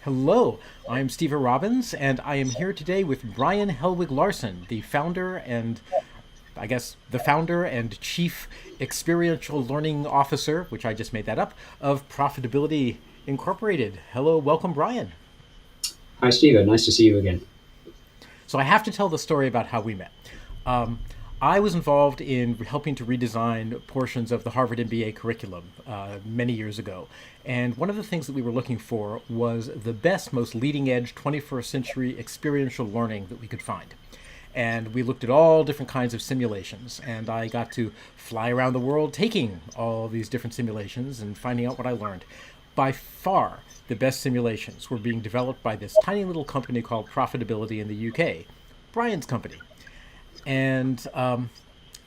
Hello, I'm Steve Robbins, and I am here today with Brian Helwig-Larsen, the founder and I guess the founder and chief experiential learning officer, which I just made that up, of Profitability Incorporated. Hello, welcome, Brian. Hi, Steve. Nice to see you again. So I have to tell the story about how we met. Um, I was involved in helping to redesign portions of the Harvard MBA curriculum many years ago. And one of the things that we were looking for was the best, most leading edge 21st century experiential learning that we could find. And we looked at all different kinds of simulations. And I got to fly around the world taking all these different simulations and finding out what I learned. By far, the best simulations were being developed by this tiny little company called Profitability in the UK, Brian's company. And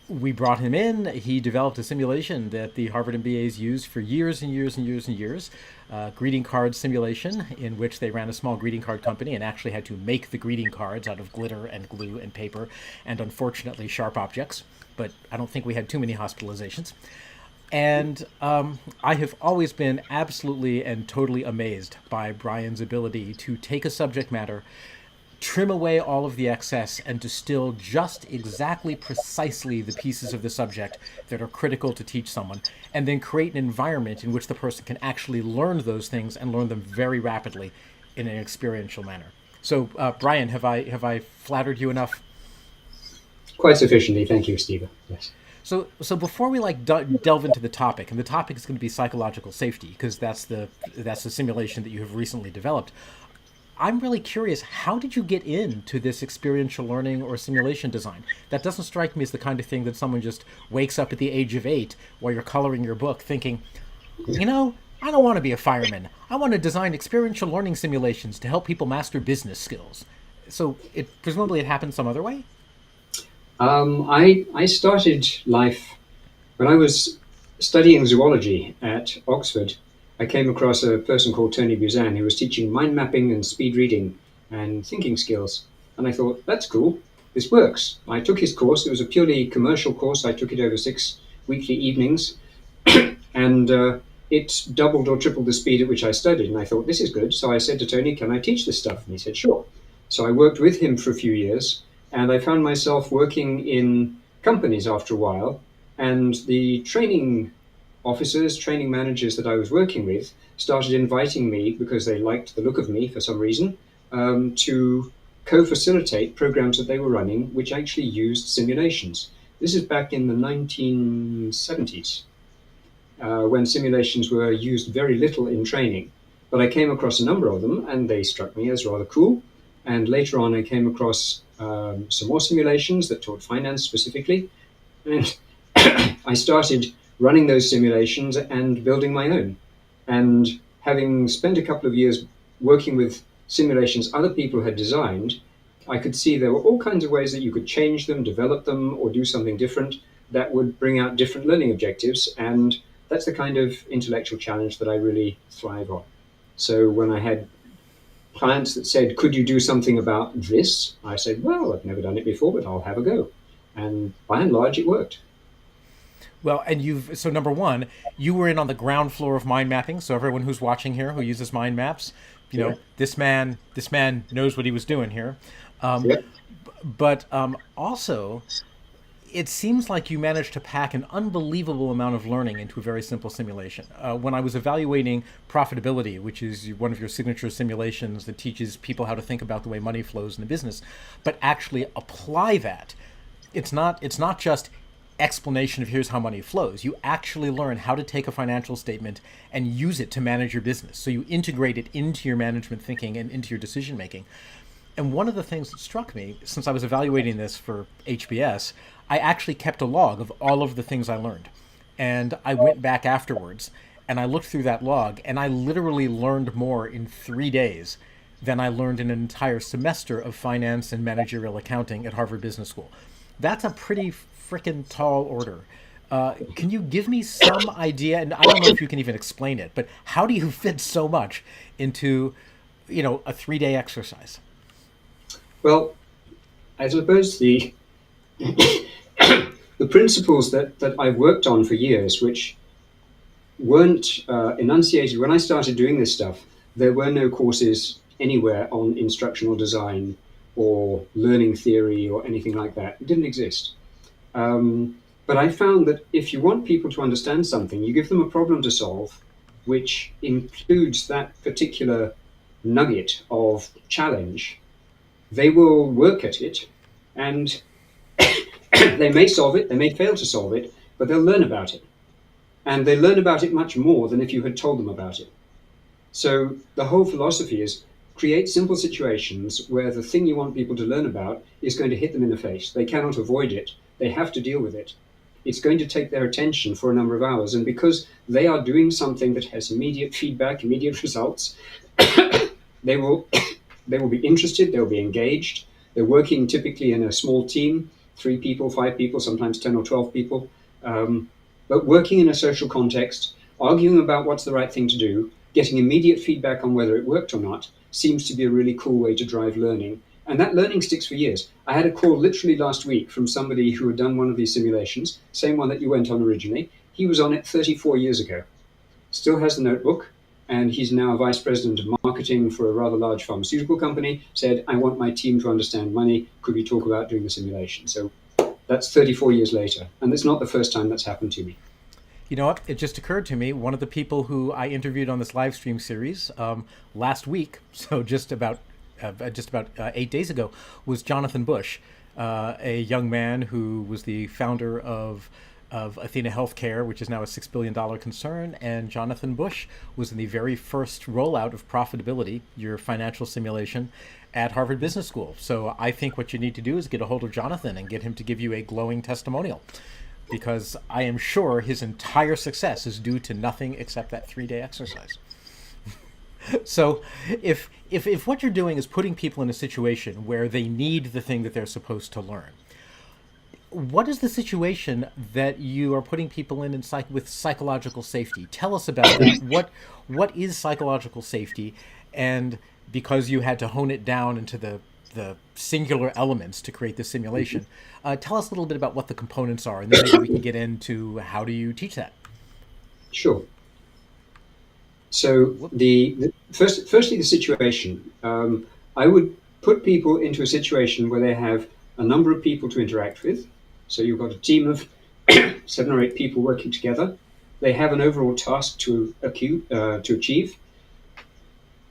we brought him in. He developed a simulation that the Harvard MBAs used for years and years and years and years. Greeting card simulation, in which they ran a small greeting card company and actually had to make the greeting cards out of glitter and glue and paper and unfortunately sharp objects. But I don't think we had too many hospitalizations. And I have always been absolutely and totally amazed by Brian's ability to take a subject matter, trim away all of the excess, and distill just exactly precisely the pieces of the subject that are critical to teach someone, and then create an environment in which the person can actually learn those things and learn them very rapidly in an experiential manner. So, Brian, have I flattered you enough? Quite sufficiently. Thank you, Steve. Yes. So before we delve into the topic, and the topic is going to be psychological safety because that's the simulation that you have recently developed. I'm really curious, how did you get into this experiential learning or simulation design? That doesn't strike me as the kind of thing that someone just wakes up at the age of 8 while you're coloring your book thinking, I don't want to be a fireman. I want to design experiential learning simulations to help people master business skills. So presumably it happened some other way? I started life when I was studying zoology at Oxford. I came across a person called Tony Buzan who was teaching mind mapping and speed reading and thinking skills. And I thought, that's cool. This works. I took his course. It was a purely commercial course. I took it over 6 weekly evenings. And it doubled or tripled the speed at which I studied. And I thought, this is good. So I said to Tony, can I teach this stuff? And he said, sure. So I worked with him for a few years, and I found myself working in companies after a while. And the training officers, training managers that I was working with started inviting me because they liked the look of me for some reason to co facilitate programs that they were running, which actually used simulations. This is back in the 1970s when simulations were used very little in training. But I came across a number of them and they struck me as rather cool. And later on, I came across some more simulations that taught finance specifically. And I started running those simulations and building my own. And having spent a couple of years working with simulations other people had designed, I could see there were all kinds of ways that you could change them, develop them, or do something different that would bring out different learning objectives. And that's the kind of intellectual challenge that I really thrive on. So when I had clients that said, could you do something about this? I said, well, I've never done it before, but I'll have a go. And by and large, it worked. Well, and so number one, you were in on the ground floor of mind mapping. So everyone who's watching here who uses mind maps, Yeah. this man knows what he was doing here. Um, Yeah. but also, it seems like you managed to pack an unbelievable amount of learning into a very simple simulation. When I was evaluating profitability, which is one of your signature simulations that teaches people how to think about the way money flows in the business, but actually apply that. It's not just explanation of here's how money flows. You actually learn how to take a financial statement and use it to manage your business. So you integrate it into your management thinking and into your decision making. And one of the things that struck me, since I was evaluating this for HBS, I actually kept a log of all of the things I learned. And I went back afterwards and I looked through that log, and I literally learned more in 3 days than I learned in an entire semester of finance and managerial accounting at Harvard Business School. That's a pretty freaking tall order. Can you give me some idea? And I don't know if you can even explain it, but how do you fit so much into, a 3 day exercise? Well, I suppose the principles that I've worked on for years, which weren't enunciated when I started doing this stuff, There were no courses anywhere on instructional design or learning theory or anything like that. It didn't exist. But I found that if you want people to understand something, you give them a problem to solve, which includes that particular nugget of challenge. They will work at it, and they may solve it, they may fail to solve it, but they'll learn about it. And they learn about it much more than if you had told them about it. So the whole philosophy is create simple situations where the thing you want people to learn about is going to hit them in the face. They cannot avoid it. They have to deal with it. It's going to take their attention for a number of hours. And because they are doing something that has immediate feedback, immediate results, they will they will be interested, they'll be engaged. They're working typically in a small team, 3 people, 5 people, sometimes 10 or 12 people. But working in a social context, arguing about what's the right thing to do, getting immediate feedback on whether it worked or not, seems to be a really cool way to drive learning. And that learning sticks for years. I had a call literally last week from somebody who had done one of these simulations, same one that you went on originally. He was on it 34 years ago, still has the notebook, and he's now vice president of marketing for a rather large pharmaceutical company. Said, I want my team to understand money. Could we talk about doing the simulation? So that's 34 years later. And it's not the first time that's happened to me. You know what? It just occurred to me. One of the people who I interviewed on this live stream series last week, so just about 8 days ago, was Jonathan Bush, a young man who was the founder of Athena Healthcare, which is now a $6 billion concern. And Jonathan Bush was in the very first rollout of Profitability, your financial simulation, at Harvard Business School. So I think what you need to do is get a hold of Jonathan and get him to give you a glowing testimonial, because I am sure his entire success is due to nothing except that 3-day exercise. So if what you're doing is putting people in a situation where they need the thing that they're supposed to learn, what is the situation that you are putting people in with psychological safety? Tell us about that. What is psychological safety? And because you had to hone it down into the singular elements to create this simulation, tell us a little bit about what the components are, and then maybe we can get into how do you teach that. Sure. So firstly, the situation. I would put people into a situation where they have a number of people to interact with. So you've got a team of 7 or 8 people working together. They have an overall task to achieve.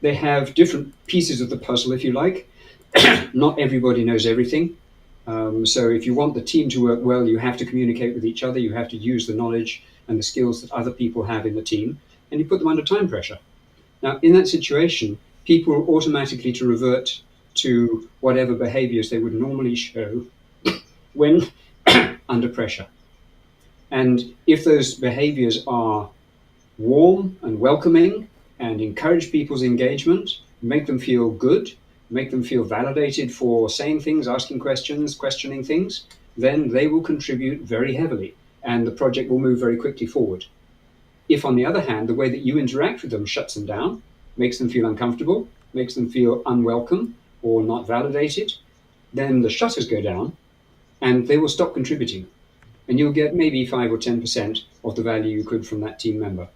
They have different pieces of the puzzle, if you like. Not everybody knows everything. So if you want the team to work well, you have to communicate with each other. You have to use the knowledge and the skills that other people have in the team, and you put them under time pressure. Now, in that situation, people are automatically to revert to whatever behaviors they would normally show when under pressure. And if those behaviors are warm and welcoming and encourage people's engagement, make them feel good, make them feel validated for saying things, asking questions, questioning things, then they will contribute very heavily and the project will move very quickly forward. If, on the other hand, the way that you interact with them shuts them down, makes them feel uncomfortable, makes them feel unwelcome or not validated, then the shutters go down and they will stop contributing. And you'll get maybe 5 or 10% of the value you could from that team member.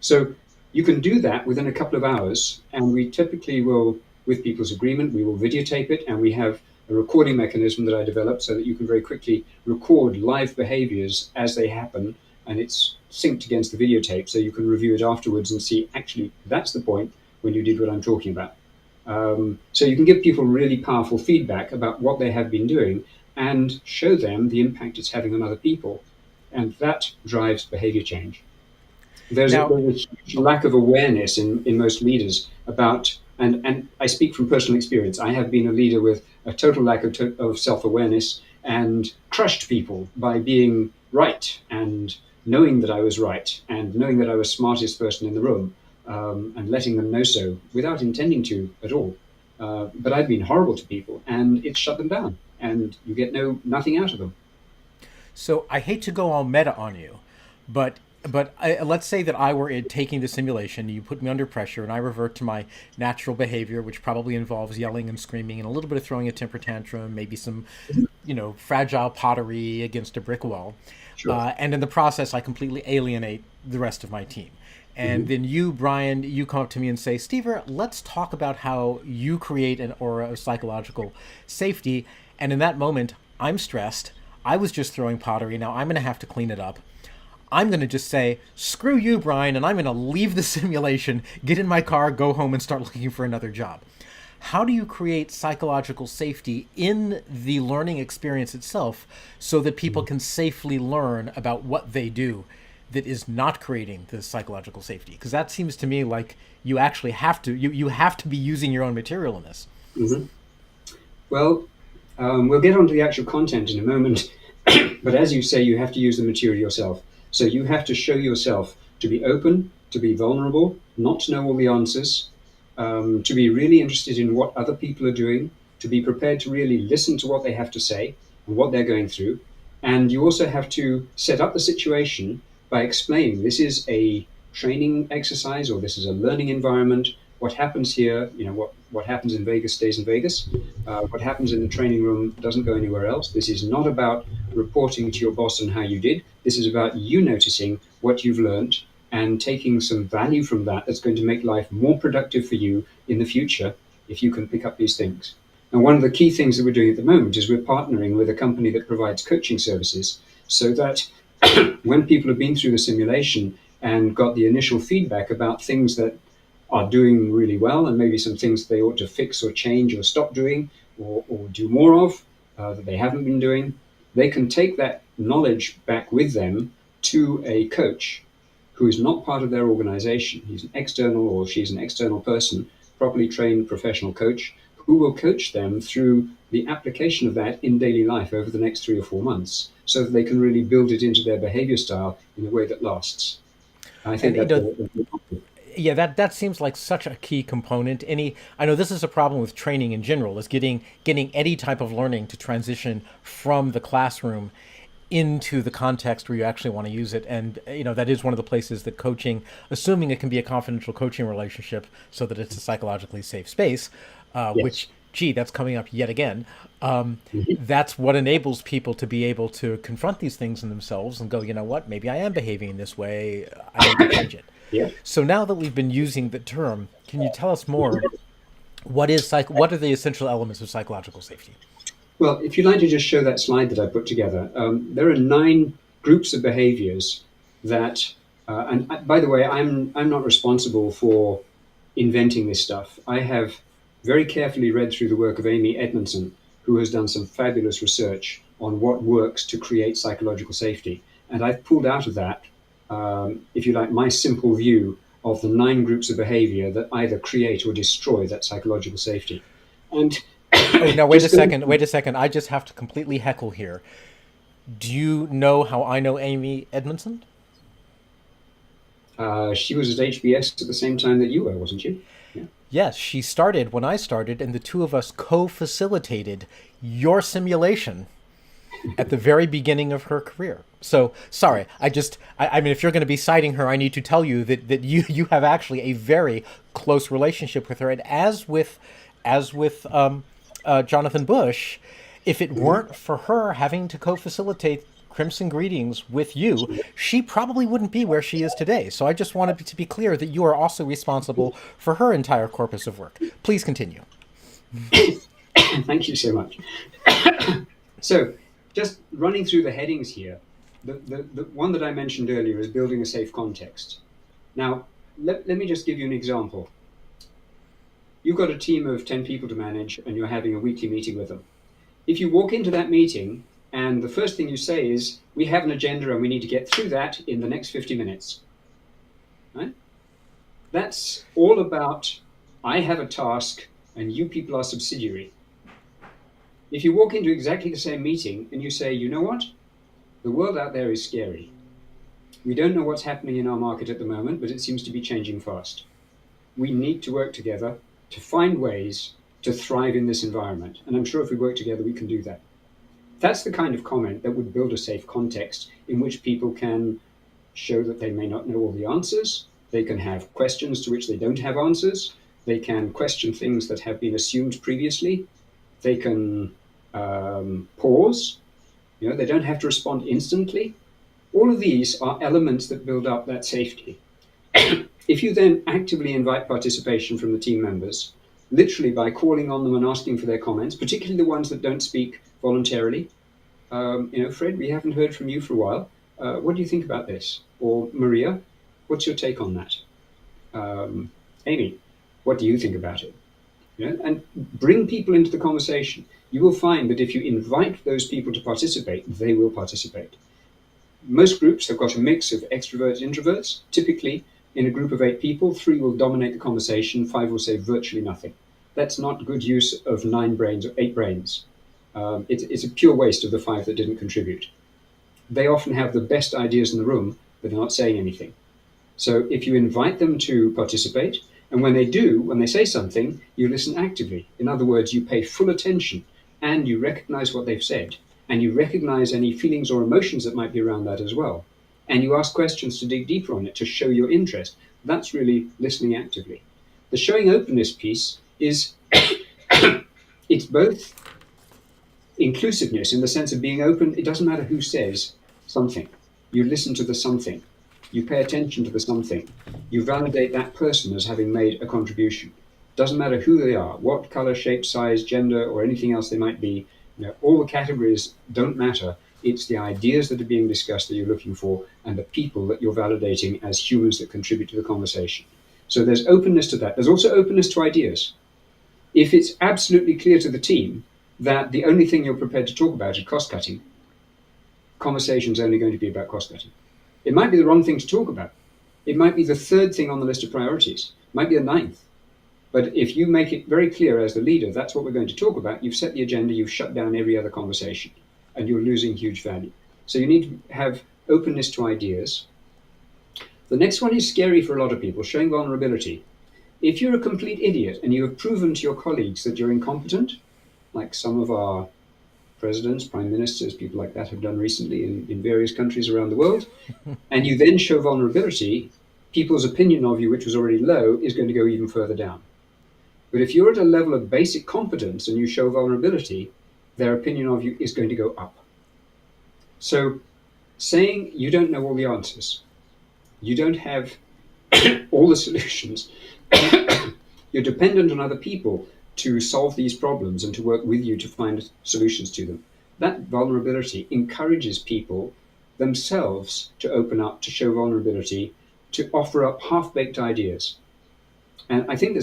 So you can do that within a couple of hours, and we typically will, with people's agreement, we will videotape it, and we have a recording mechanism that I developed so that you can very quickly record live behaviors as they happen, and it's synced against the videotape, so you can review it afterwards and see, actually, that's the point when you did what I'm talking about. So you can give people really powerful feedback about what they have been doing and show them the impact it's having on other people, and that drives behavior change. There's a huge lack of awareness in most leaders about, and I speak from personal experience. I have been a leader with a total lack of self-awareness and crushed people by being right and knowing that I was right and knowing that I was smartest person in the room, and letting them know so without intending to at all. But I've been horrible to people, and it's shut them down, and you get nothing out of them. So I hate to go all meta on you, but let's say that I were taking the simulation, you put me under pressure, and I revert to my natural behavior, which probably involves yelling and screaming and a little bit of throwing a temper tantrum, maybe some, fragile pottery against a brick wall. Sure. And in the process, I completely alienate the rest of my team. And then you, Brian, you come up to me and say, Stever, let's talk about how you create an aura of psychological safety. And in that moment, I'm stressed. I was just throwing pottery. Now I'm going to have to clean it up. I'm going to just say, screw you, Brian, and I'm going to leave the simulation, get in my car, go home, and start looking for another job. How do you create psychological safety in the learning experience itself so that people can safely learn about what they do that is not creating the psychological safety? Because that seems to me like you actually have to, you have to be using your own material in this. Hmm. Well, we'll get onto the actual content in a moment, but as you say, you have to use the material yourself. So you have to show yourself to be open, to be vulnerable, not to know all the answers, to be really interested in what other people are doing, to be prepared to really listen to what they have to say and what they're going through. And you also have to set up the situation by explaining this is a training exercise or this is a learning environment. What happens here, what happens in Vegas stays in Vegas. What happens in the training room doesn't go anywhere else. This is not about reporting to your boss on how you did. This is about you noticing what you've learned and taking some value from that that's going to make life more productive for you in the future if you can pick up these things. And one of the key things that we're doing at the moment is we're partnering with a company that provides coaching services so that when people have been through the simulation and got the initial feedback about things that are doing really well and maybe some things they ought to fix or change or stop doing or do more of that they haven't been doing, they can take that knowledge back with them to a coach who is not part of their organization. He's an external or she's an external person, properly trained professional coach, who will coach them through the application of that in daily life over the next 3 or 4 months so that they can really build it into their behavior style in a way that lasts. I think And that's yeah, that seems like such a key component. I know this is a problem with training in general, is getting any type of learning to transition from the classroom into the context where you actually want to use it. And that is one of the places that coaching, assuming it can be a confidential coaching relationship so that it's a psychologically safe space, yes. which, gee, that's coming up yet again. Mhm. That's what enables people to be able to confront these things in themselves and go, you know what, maybe I am behaving in this way, I need to change it. Yeah. So now that we've been using the term, can you tell us more? What are the essential elements of psychological safety? Well, if you'd like to just show that slide that I put together, there are 9 groups of behaviors that, and by the way, I'm not responsible for inventing this stuff. I have very carefully read through the work of Amy Edmondson, who has done some fabulous research on what works to create psychological safety. And I've pulled out of that, if you like, my simple view of the 9 groups of behavior that either create or destroy that psychological safety. And Oh, now wait a just going, second. Wait a second. I just have to completely heckle here. Do you know how I know Amy Edmondson? she was at HBS at the same time that you were, wasn't she? Yeah. Yes, she started when I started, and the two of us co-facilitated your simulation at the very beginning of her career. So sorry, I mean, if you're going to be citing her, I need to tell you that you have actually a very close relationship with her, and as with Jonathan Bush, if it Mhm. weren't for her having to co-facilitate Crimson Greetings with you, she probably wouldn't be where she is today. So I just wanted to be clear that you are also responsible for her entire corpus of work. Please continue. Thank you so much. So, just running through the headings here, the one that I mentioned earlier is building a safe context. Now, let me just give you an example. You've got a team of 10 people to manage and you're having a weekly meeting with them. If you walk into that meeting and the first thing you say is, we have an agenda and we need to get through that in the next 50 minutes, right? That's all about, I have a task and you people are subsidiary. If you walk into exactly the same meeting and you say, you know what? The world out there is scary. We don't know what's happening in our market at the moment, but it seems to be changing fast. We need to work together to find ways to thrive in this environment. And I'm sure if we work together, we can do that. That's the kind of comment that would build a safe context in which people can show that they may not know all the answers. They can have questions to which they don't have answers. They can question things that have been assumed previously. They can pause. They don't have to respond instantly. All of these are elements that build up that safety. If you then actively invite participation from the team members, literally by calling on them and asking for their comments, particularly the ones that don't speak voluntarily, Fred, we haven't heard from you for a while. What do you think about this? Or Maria, what's your take on that? Amy, what do you think about it? And bring people into the conversation. You will find that if you invite those people to participate, they will participate. Most groups have got a mix of extroverts and introverts. Typically, in a group of 8 people, 3 will dominate the conversation, 5 will say virtually nothing. That's not good use of 9 brains or 8 brains. It's a pure waste of the 5 that didn't contribute. They often have the best ideas in the room, but they're not saying anything. So if you invite them to participate, and when they do, when they say something, you listen actively. In other words, you pay full attention and you recognize what they've said, and you recognize any feelings or emotions that might be around that as well. And you ask questions to dig deeper on it to show your interest. That's really listening actively. The showing openness piece is it's both inclusiveness in the sense of being open. It doesn't matter who says something. You listen to the something. You pay attention to the something. You validate that person as having made a contribution. Doesn't matter who they are, what color, shape, size, gender, or anything else they might be. All the categories don't matter. It's the ideas that are being discussed that you're looking for and the people that you're validating as humans that contribute to the conversation. So there's openness to that. There's also openness to ideas. If it's absolutely clear to the team that the only thing you're prepared to talk about is cost cutting, conversation's only going to be about cost cutting. It might be the wrong thing to talk about. It might be the 3rd thing on the list of priorities. It might be the 9th. But if you make it very clear as the leader, that's what we're going to talk about, you've set the agenda, you've shut down every other conversation, and you're losing huge value. So you need to have openness to ideas. The next one is scary for a lot of people, showing vulnerability. If you're a complete idiot and you have proven to your colleagues that you're incompetent, like some of our presidents, prime ministers, people like that have done recently in various countries around the world, and you then show vulnerability, people's opinion of you, which was already low, is going to go even further down. But if you're at a level of basic competence and you show vulnerability, their opinion of you is going to go up. So saying you don't know all the answers, you don't have all the solutions, you're dependent on other people to solve these problems and to work with you to find solutions to them. That vulnerability encourages people themselves to open up, to show vulnerability, to offer up half-baked ideas. And I think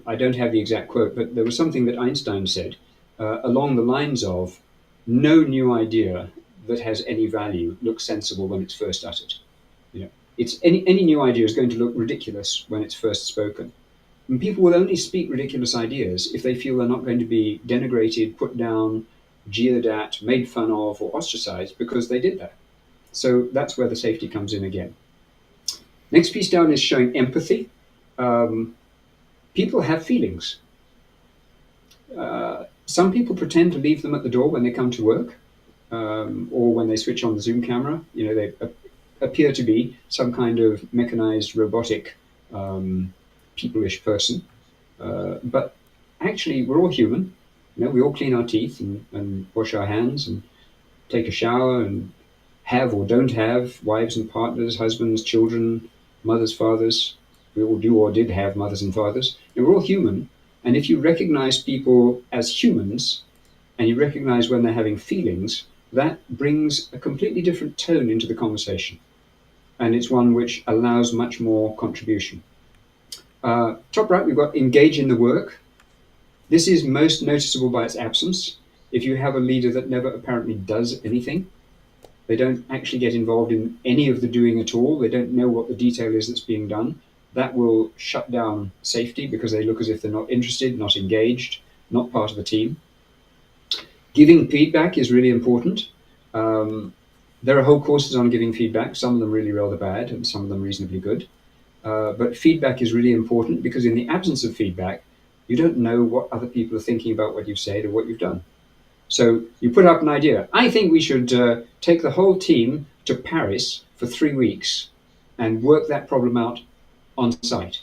I don't have the exact quote, but there was something that Einstein said along the lines of, no new idea that has any value looks sensible when it's first uttered. It's any new idea is going to look ridiculous when it's first spoken. And people will only speak ridiculous ideas if they feel they're not going to be denigrated, put down, jeered at, made fun of, or ostracized because they did that. So that's where the safety comes in again. Next piece down is showing empathy. People have feelings. Some people pretend to leave them at the door when they come to work, or when they switch on the Zoom camera. They appear to be some kind of mechanized, robotic, people-ish person. But actually, we're all human. We all clean our teeth and wash our hands and take a shower and have or don't have wives and partners, husbands, children, mothers, fathers. We all do or did have mothers and fathers. And we're all human. And if you recognize people as humans and you recognize when they're having feelings, that brings a completely different tone into the conversation. And it's one which allows much more contribution. Top right, we've got engage in the work. This is most noticeable by its absence. If you have a leader that never apparently does anything, they don't actually get involved in any of the doing at all, they don't know what the detail is that's being done, that will shut down safety because they look as if they're not interested, not engaged, not part of the team. Giving feedback is really important. There are whole courses on giving feedback, some of them really rather bad and some of them reasonably good. But feedback is really important because in the absence of feedback, you don't know what other people are thinking about what you've said or what you've done. So you put up an idea. I think we should take the whole team to Paris for 3 weeks and work that problem out on site.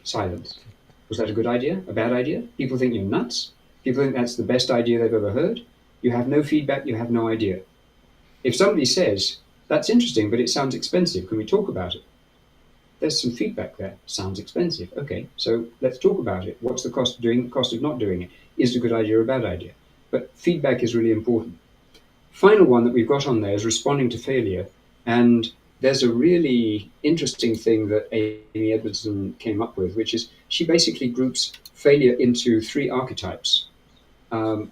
Silence. Was that a good idea? A bad idea? People think you're nuts. People think that's the best idea they've ever heard. You have no feedback, you have no idea. If somebody says, That's interesting, but it sounds expensive. Can we talk about it? There's some feedback there. Sounds expensive. Okay, so let's talk about it. What's the cost of doing it, cost of not doing it? Is it a good idea or a bad idea? But feedback is really important. Final one that we've got on there is responding to failure. And there's a really interesting thing that Amy Edmondson came up with, which is she basically groups failure into three archetypes.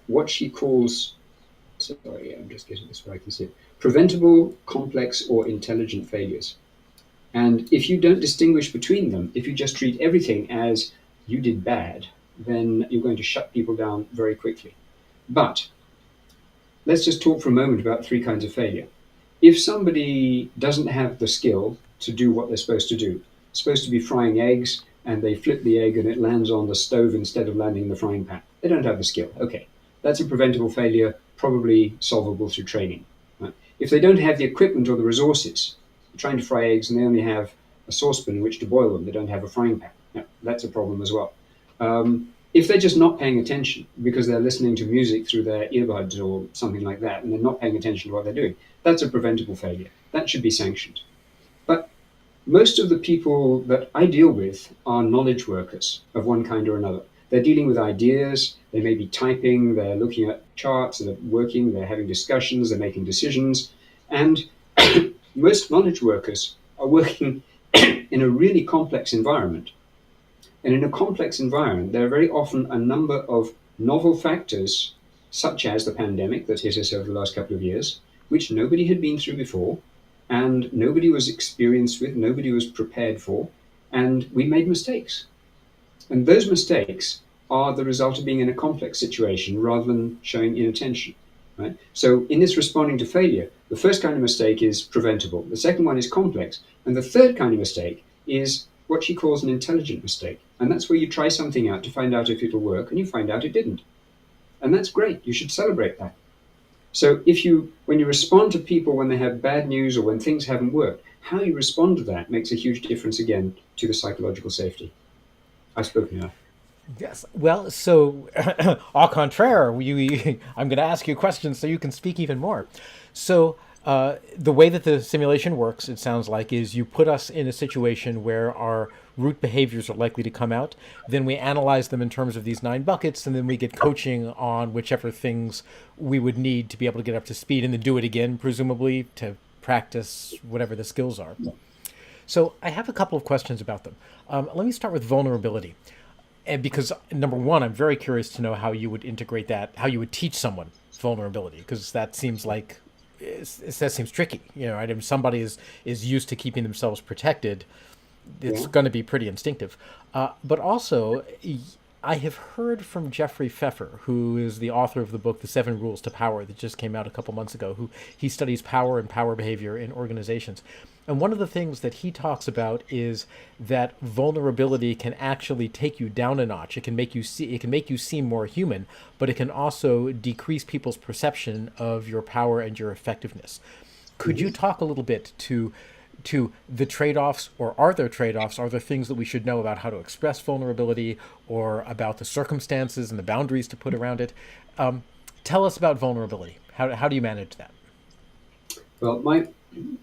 What she calls, sorry, I'm just getting this where I can see it, preventable, complex, or intelligent failures. And if you don't distinguish between them, if you just treat everything as you did bad, then you're going to shut people down very quickly. But let's just talk for a moment about three kinds of failure. If somebody doesn't have the skill to do what they're supposed to do, supposed to be frying eggs, and they flip the egg and it lands on the stove instead of landing in the frying pan, they don't have the skill. Okay, that's a preventable failure, probably solvable through training. Right? If they don't have the equipment or the resources, they're trying to fry eggs and they only have a saucepan in which to boil them, they don't have a frying pan. Now, that's a problem as well. If they're just not paying attention because they're listening to music through their earbuds or something like that, and they're not paying attention to what they're doing, that's a preventable failure. That should be sanctioned. But most of the people that I deal with are knowledge workers of one kind or another. They're dealing with ideas, they may be typing, they're looking at charts, they're working, they're having discussions, they're making decisions. And most knowledge workers are working in a really complex environment. And in a complex environment, there are very often a number of novel factors, such as the pandemic that hit us over the last couple of years, which nobody had been through before, and nobody was experienced with, nobody was prepared for, and we made mistakes. And those mistakes are the result of being in a complex situation rather than showing inattention. Right? So in this responding to failure, the first kind of mistake is preventable. The second one is complex. And the third kind of mistake is what she calls an intelligent mistake. And that's where you try something out to find out if it'll work, and you find out it didn't. And that's great. You should celebrate that. So when you respond to people when they have bad news or when things haven't worked, how you respond to that makes a huge difference again to the psychological safety. I've spoken enough. Yes. Well, so au contraire, I'm going to ask you questions so you can speak even more. So the way that the simulation works, it sounds like, is you put us in a situation where our root behaviors are likely to come out. Then we analyze them in terms of these 9 buckets, and then we get coaching on whichever things we would need to be able to get up to speed, and then do it again, presumably, to practice whatever the skills are. So I have a couple of questions about them. Let me start with vulnerability. And because, number one, I'm very curious to know how you would integrate that, how you would teach someone vulnerability, because that seems like that seems tricky. Right? If somebody is used to keeping themselves protected, it's going to be pretty instinctive. But also, I have heard from Jeffrey Pfeffer, who is the author of the book The 7 Rules to Power that just came out a couple months ago, who he studies power and power behavior in organizations. And one of the things that he talks about is that vulnerability can actually take you down a notch. It can make you seem more human, but it can also decrease people's perception of your power and your effectiveness. Could you talk a little bit to the trade-offs, or are there trade-offs? Are there things that we should know about how to express vulnerability, or about the circumstances and the boundaries to put around it? Tell us about vulnerability. How do you manage that? Well,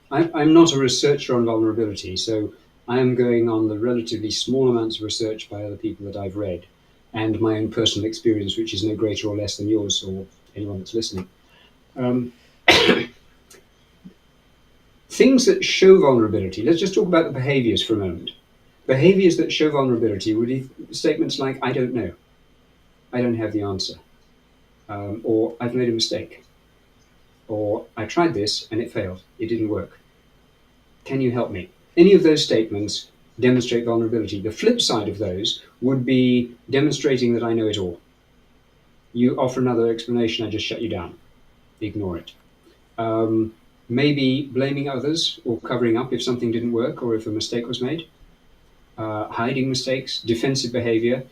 I'm not a researcher on vulnerability, so I am going on the relatively small amounts of research by other people that I've read, and my own personal experience, which is no greater or less than yours or anyone that's listening. Things that show vulnerability, let's just talk about the behaviors for a moment. Behaviors that show vulnerability would be statements like, I don't know, I don't have the answer, or I've made a mistake, or I tried this and it failed, it didn't work. Can you help me? Any of those statements demonstrate vulnerability. The flip side of those would be demonstrating that I know it all. You offer another explanation, I just shut you down. Ignore it. Maybe blaming others or covering up if something didn't work or if a mistake was made. Hiding mistakes, defensive behavior.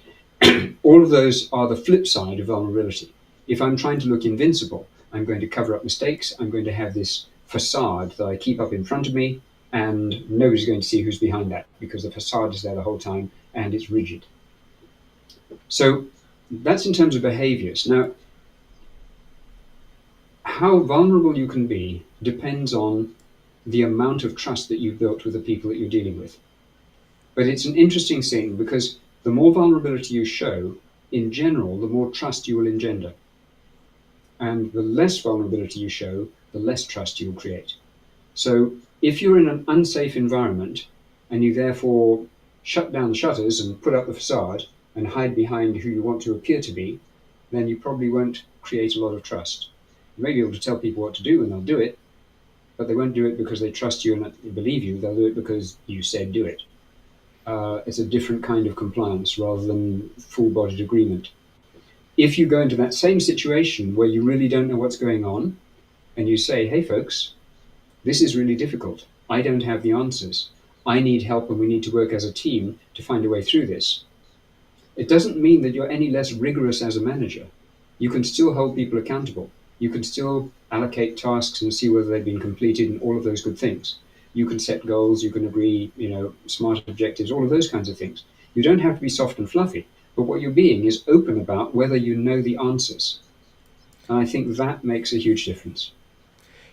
All of those are the flip side of vulnerability. If I'm trying to look invincible, I'm going to cover up mistakes. I'm going to have this facade that I keep up in front of me, and nobody's going to see who's behind that because the facade is there the whole time and it's rigid. So that's in terms of behaviors. Now, how vulnerable you can be depends on the amount of trust that you've built with the people that you're dealing with. But it's an interesting thing because the more vulnerability you show, in general, the more trust you will engender. And the less vulnerability you show, the less trust you will create. So if you're in an unsafe environment and you therefore shut down the shutters and put up the facade and hide behind who you want to appear to be, then you probably won't create a lot of trust. You may be able to tell people what to do and they'll do it, but they won't do it because they trust you and believe you. They'll do it because you said do it. It's a different kind of compliance rather than full-bodied agreement. If you go into that same situation where you really don't know what's going on and you say, hey, folks, this is really difficult. I don't have the answers. I need help and we need to work as a team to find a way through this. It doesn't mean that you're any less rigorous as a manager. You can still hold people accountable. You can still allocate tasks and see whether they've been completed and all of those good things. You can set goals, you can agree, smart objectives, all of those kinds of things. You don't have to be soft and fluffy, but what you're being is open about whether you know the answers. And I think that makes a huge difference.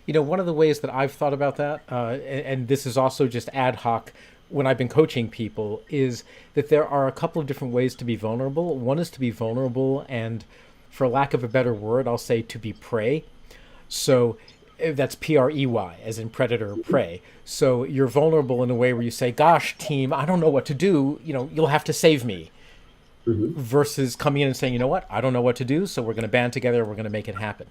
One of the ways that I've thought about that, and this is also just ad hoc when I've been coaching people, is that there are a couple of different ways to be vulnerable. One is to be vulnerable, and for lack of a better word, I'll say to be prey. So that's prey, as in predator or prey. So you're vulnerable in a way where you say, gosh, team, I don't know what to do. You'll have to save me. Mm-hmm. Versus coming in and saying, you know what, I don't know what to do, so we're going to band together, we're going to make it happen.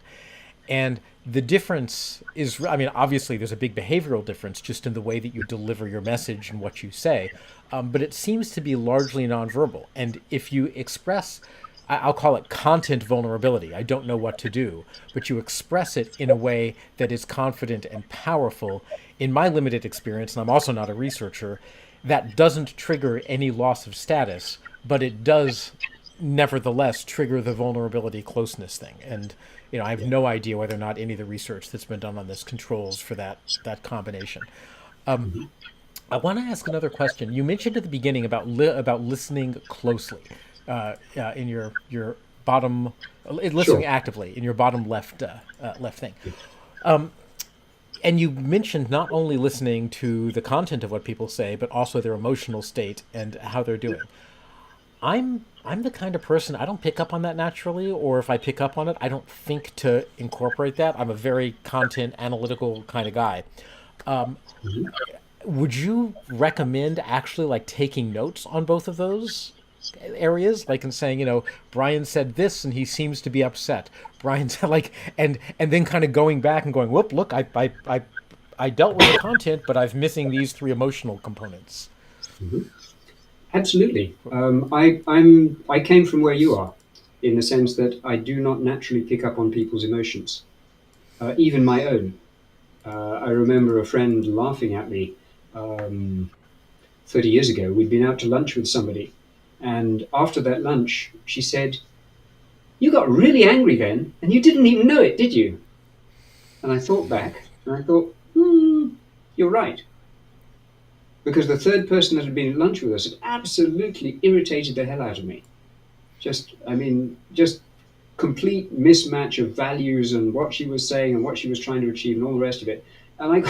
And the difference is, obviously there's a big behavioral difference just in the way that you deliver your message and what you say. But it seems to be largely nonverbal. And if you express, I'll call it content vulnerability, I don't know what to do, but you express it in a way that is confident and powerful, in my limited experience, and I'm also not a researcher, that doesn't trigger any loss of status, but it does nevertheless trigger the vulnerability closeness thing. And I have no idea whether or not any of the research that's been done on this controls for that combination. Mm-hmm. I want to ask another question. You mentioned at the beginning about listening closely in your bottom, listening Sure. actively in your bottom left thing. And you mentioned not only listening to the content of what people say, but also their emotional state and how they're doing. I'm the kind of person, I don't pick up on that naturally, or if I pick up on it, I don't think to incorporate that. I'm a very content analytical kind of guy. Mm-hmm. Would you recommend actually like taking notes on both of those areas, like and saying, Brian said this and he seems to be upset. Brian said and then kind of going back and going, whoop, look, I dealt with the content, but I'm missing these three emotional components. Mm-hmm. Absolutely. I came from where you are, in the sense that I do not naturally pick up on people's emotions, even my own. I remember a friend laughing at me 30 years ago. We'd been out to lunch with somebody, and after that lunch, she said, "You got really angry then, and you didn't even know it, did you?" And I thought back, and I thought, you're right. Because the third person that had been at lunch with us had absolutely irritated the hell out of me. Just complete mismatch of values and what she was saying and what she was trying to achieve and all the rest of it. And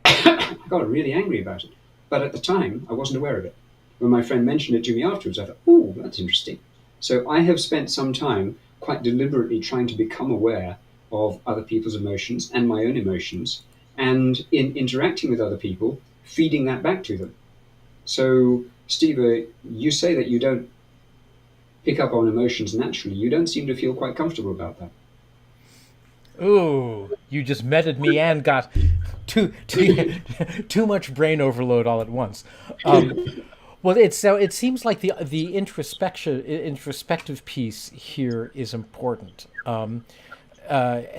I got really angry about it. But at the time, I wasn't aware of it. When my friend mentioned it to me afterwards, I thought, oh, that's interesting. So I have spent some time quite deliberately trying to become aware of other people's emotions and my own emotions, and in interacting with other people, feeding that back to them. So, Steve, you say that you don't pick up on emotions naturally. You don't seem to feel quite comfortable about that. Ooh, you just meted me and got too much brain overload all at once. Well, it seems like the introspection introspective piece here is important.